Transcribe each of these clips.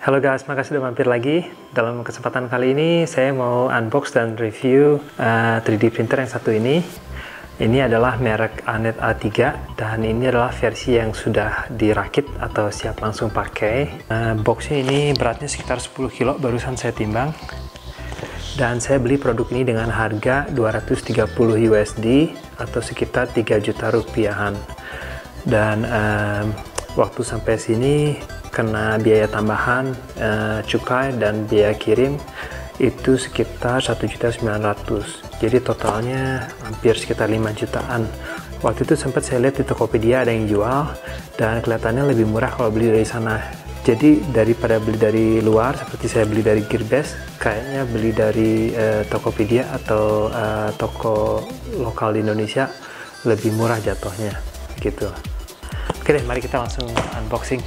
Halo guys, makasih sudah mampir lagi. Dalam kesempatan kali ini saya mau unbox dan review 3D printer yang satu ini. Ini adalah merek Anet A3 dan ini adalah versi yang sudah dirakit atau siap langsung pakai. Boxnya ini beratnya sekitar 10 kilo, barusan saya timbang. Dan saya beli produk ini dengan harga 230 USD atau sekitar 3 juta rupiahan. Dan waktu sampai sini kena biaya tambahan, cukai dan biaya kirim itu sekitar 1.900.000. Jadi totalnya hampir sekitar 5 jutaan. Waktu itu sempat saya lihat di Tokopedia ada yang jual dan kelihatannya lebih murah kalau beli dari sana. Jadi daripada beli dari luar seperti saya beli dari Gearbest, kayaknya beli dari Tokopedia atau toko lokal di Indonesia lebih murah jatuhnya gitu. Oke deh, mari kita langsung unboxing.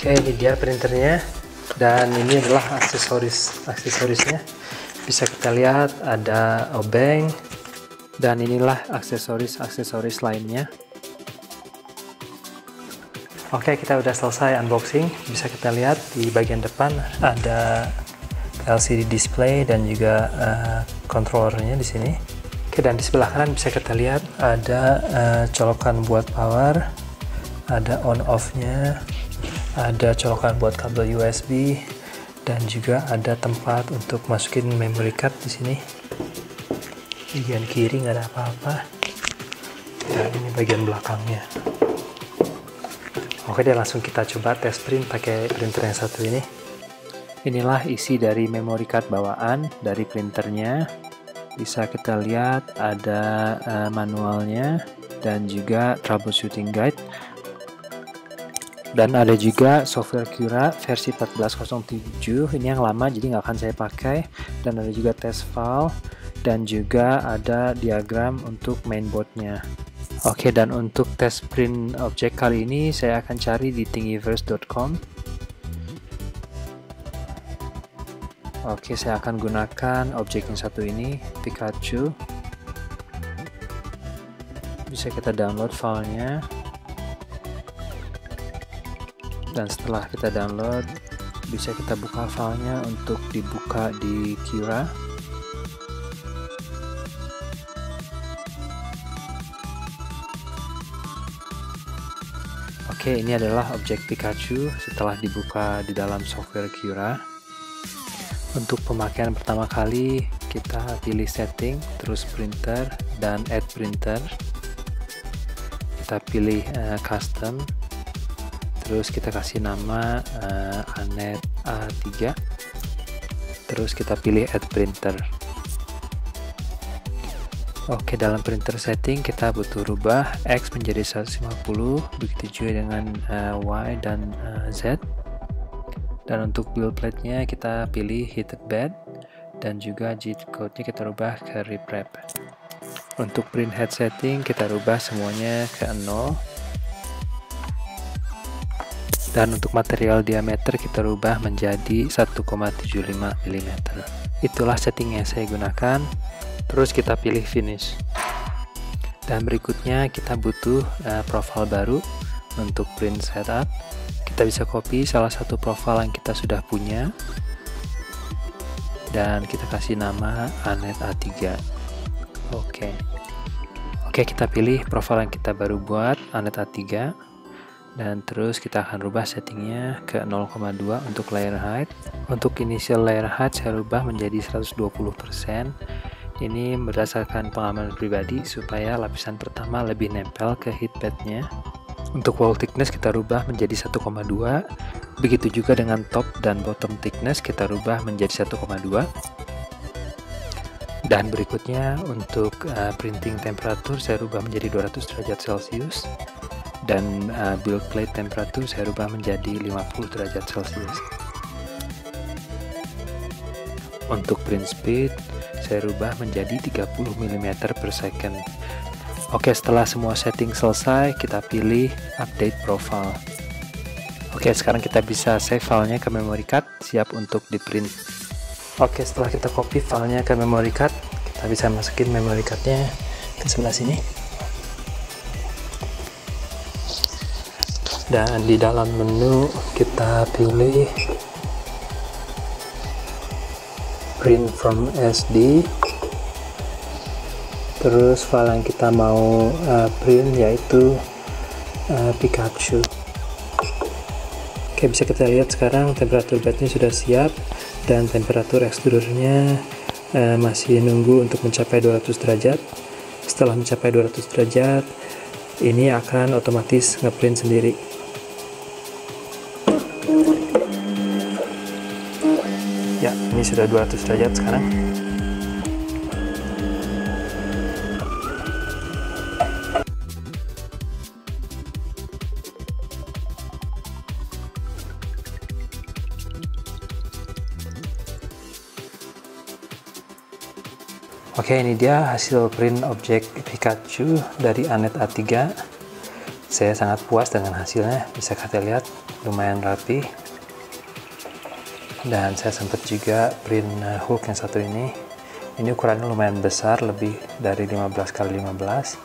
Oke, ini dia printernya dan ini adalah aksesorisnya. Bisa kita lihat ada obeng dan inilah aksesoris lainnya. Oke, kita udah selesai unboxing. Bisa kita lihat di bagian depan ada LCD display dan juga controllernya di sini. Oke, dan di sebelah kanan bisa kita lihat ada colokan buat power, ada on off-nya, ada colokan buat kabel USB, dan juga ada tempat untuk masukin memory card di sini. Bagian kiri nggak ada apa-apa, dan ini bagian belakangnya. Oke deh, langsung kita coba tes print pakai printer yang satu ini. Inilah isi dari memory card bawaan dari printernya. Bisa kita lihat ada manualnya dan juga troubleshooting guide. Dan ada juga software Cura versi 14.07, ini yang lama jadi nggak akan saya pakai. Dan ada juga test file dan juga ada diagram untuk mainboardnya. Oke, dan untuk test print objek kali ini saya akan cari di thingiverse.com. Oke, saya akan gunakan objek yang satu ini, Pikachu. Bisa kita download filenya. Dan setelah kita download, bisa kita buka filenya untuk dibuka di Cura. Oke, ini adalah objek Pikachu setelah dibuka di dalam software Cura. Untuk pemakaian pertama kali, kita pilih setting, terus printer, dan add printer. Kita pilih custom. Terus kita kasih nama Anet A3, terus kita pilih add printer. Oke, dalam printer setting kita butuh rubah X menjadi 150, begitu juga dengan Y dan Z. Dan untuk build plate nya kita pilih heated bed dan juga G-code nya kita rubah ke reprep. Untuk print head setting kita rubah semuanya ke 0. Dan untuk material diameter kita rubah menjadi 1,75 mm. Itulah setting yang saya gunakan. Terus kita pilih finish. Dan berikutnya kita butuh profil baru untuk print setup. Kita bisa copy salah satu profil yang kita sudah punya. Dan kita kasih nama Anet A3. Oke, kita pilih profil yang kita baru buat, Anet A3. Dan terus kita akan rubah settingnya ke 0,2 untuk layer height. Untuk initial layer height saya rubah menjadi 120%. Ini berdasarkan pengalaman pribadi supaya lapisan pertama lebih nempel ke heatpadnya. Untuk wall thickness kita rubah menjadi 1,2. Begitu juga dengan top dan bottom thickness kita rubah menjadi 1,2. Dan berikutnya untuk printing temperatur saya rubah menjadi 200 derajat Celcius. Dan build plate temperatur saya rubah menjadi 50 derajat Celcius. Untuk print speed saya rubah menjadi 30 mm per second. Oke, setelah semua setting selesai, kita pilih update profile. Oke, sekarang kita bisa save filenya ke memory card, siap untuk di print. Oke, setelah kita copy filenya ke memory card, kita bisa masukin memory cardnya ke sebelah sini. Dan di dalam menu kita pilih print from SD. Terus file yang kita mau print yaitu Pikachu. Oke, bisa kita lihat sekarang temperatur bednya sudah siap dan temperatur extrudernya masih nunggu untuk mencapai 200 derajat. Setelah mencapai 200 derajat, ini akan otomatis ngeprint sendiri. Ya, ini sudah 200 derajat sekarang. Oke, ini dia hasil print objek Pikachu dari Anet A3. Saya sangat puas dengan hasilnya, bisa kita lihat lumayan rapi. Dan saya sempat juga print Hulk yang satu ini. Ini ukurannya lumayan besar, lebih dari 15x15.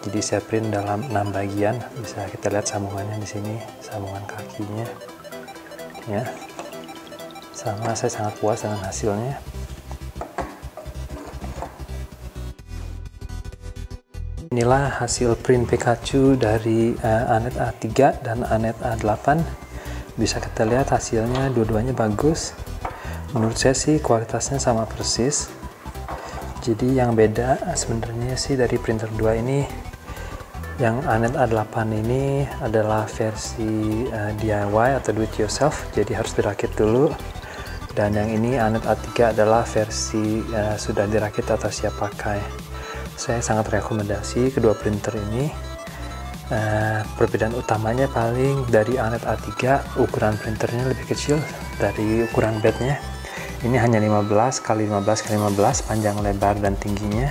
Jadi saya print dalam 6 bagian. Bisa kita lihat sambungannya di sini, sambungan kakinya. Ya, sama, saya sangat puas dengan hasilnya. Inilah hasil print Pikachu dari Anet A3 dan Anet A8. Bisa kita lihat hasilnya dua-duanya bagus. Menurut saya sih kualitasnya sama persis. Jadi yang beda sebenarnya sih dari printer 2 ini, yang Anet A8 ini adalah versi DIY atau do it yourself, jadi harus dirakit dulu. Dan yang ini Anet A3 adalah versi sudah dirakit atau siap pakai. Saya sangat rekomendasi kedua printer ini. Perbedaan utamanya paling dari Anet A3, ukuran printernya lebih kecil dari ukuran bednya. Ini hanya 15x15x15 panjang, lebar, dan tingginya.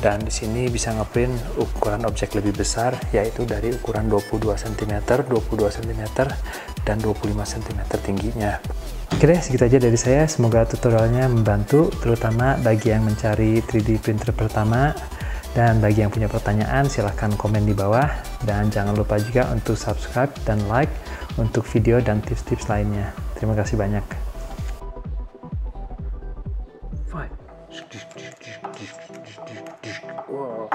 Dan di sini bisa ngeprint ukuran objek lebih besar, yaitu dari ukuran 22 cm, 22 cm, dan 25 cm tingginya. Oke deh, segitu aja dari saya. Semoga tutorialnya membantu, terutama bagi yang mencari 3D printer pertama. Dan bagi yang punya pertanyaan, silahkan komen di bawah. Dan jangan lupa juga untuk subscribe dan like untuk video dan tips-tips lainnya. Terima kasih banyak. Wow.